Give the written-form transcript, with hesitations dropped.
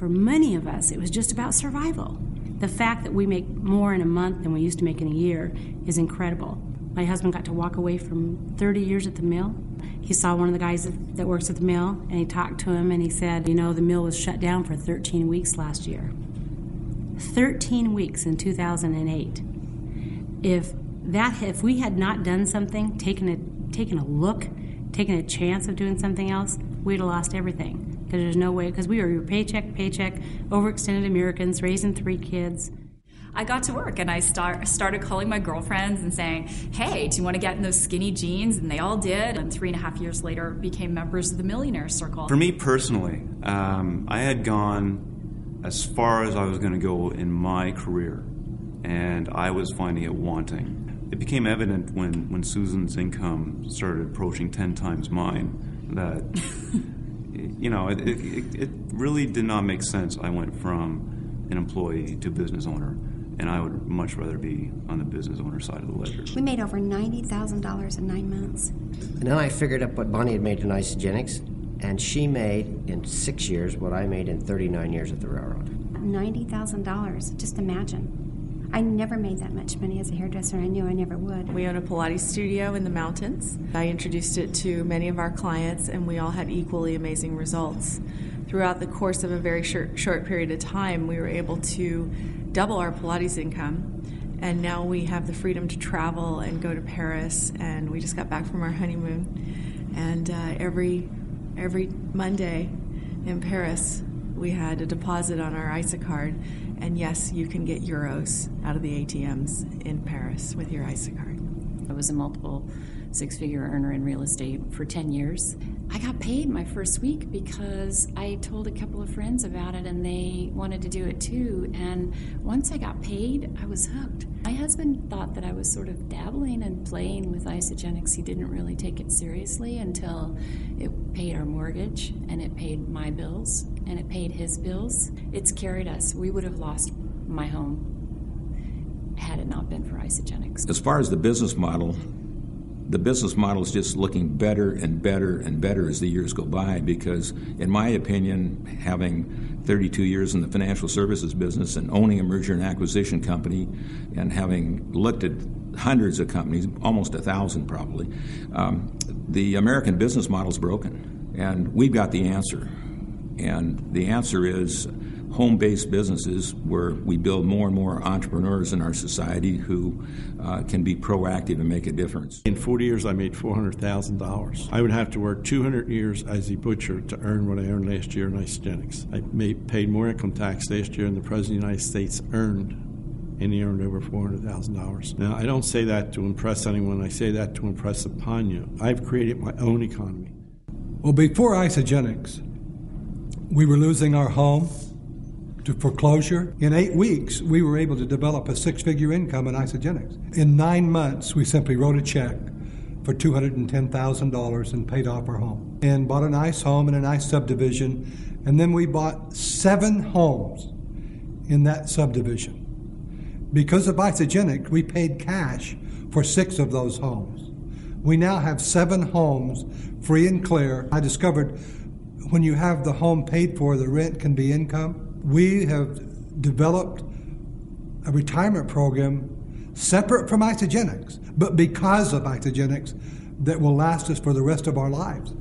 for many of us, it was just about survival. The fact that we make more in a month than we used to make in a year is incredible. My husband got to walk away from 30 years at the mill. He saw one of the guys that works at the mill, and he talked to him, and he said, the mill was shut down for 13 weeks last year. 13 weeks in 2008. If we had not done something, taken a look, taken a chance of doing something else, we'd have lost everything. Because there's no way, because we were paycheck to paycheck, overextended Americans, raising 3 kids. I got to work and I started calling my girlfriends and saying, hey, do you want to get in those skinny jeans? And they all did. And 3.5 years later, became members of the Millionaire Circle. For me personally, I had gone as far as I was going to go in my career, and I was finding it wanting. It became evident when Susan's income started approaching 10 times mine that, it really did not make sense. I went from an employee to business owner, and I would much rather be on the business owner side of the ledger. We made over $90,000 in 9 months. And then I figured up what Bonnie had made in Isagenix, and she made in 6 years what I made in 39 years at the railroad. $90,000, just imagine. I never made that much money as a hairdresser. I knew I never would. We own a Pilates studio in the mountains. I introduced it to many of our clients, and we all had equally amazing results. Throughout the course of a very short period of time, we were able to double our Pilates income, and now we have the freedom to travel and go to Paris, and we just got back from our honeymoon, and every Monday in Paris we had a deposit on our ISA card, and yes, you can get euros out of the ATMs in Paris with your ISA card. I was a multiple six-figure earner in real estate for 10 years. I got paid my first week because I told a couple of friends about it and they wanted to do it too. And once I got paid, I was hooked. My husband thought that I was sort of dabbling and playing with Isagenix. He didn't really take it seriously until it paid our mortgage and it paid my bills and it paid his bills. It's carried us. We would have lost my home had it not been for Isagenix. As far as the business model is just looking better and better and better as the years go by, because in my opinion, having 32 years in the financial services business and owning a merger and acquisition company and having looked at hundreds of companies, almost 1,000 probably, the American business model is broken, and we've got the answer. And the answer is home-based businesses where we build more and more entrepreneurs in our society who can be proactive and make a difference. In 40 years, I made $400,000. I would have to work 200 years as a butcher to earn what I earned last year in Isagenix. I paid more income tax last year than the President of the United States earned, and he earned over $400,000. Now, I don't say that to impress anyone. I say that to impress upon you. I've created my own economy. Well, before Isagenix, we were losing our home to foreclosure. In 8 weeks, we were able to develop a 6-figure income in Isagenix. In 9 months, we simply wrote a check for $210,000 and paid off our home. And bought a nice home in a nice subdivision. And then we bought 7 homes in that subdivision. Because of Isagenix, we paid cash for 6 of those homes. We now have 7 homes free and clear. I discovered when you have the home paid for, the rent can be income. We have developed a retirement program separate from Isagenix, but because of Isagenix, that will last us for the rest of our lives.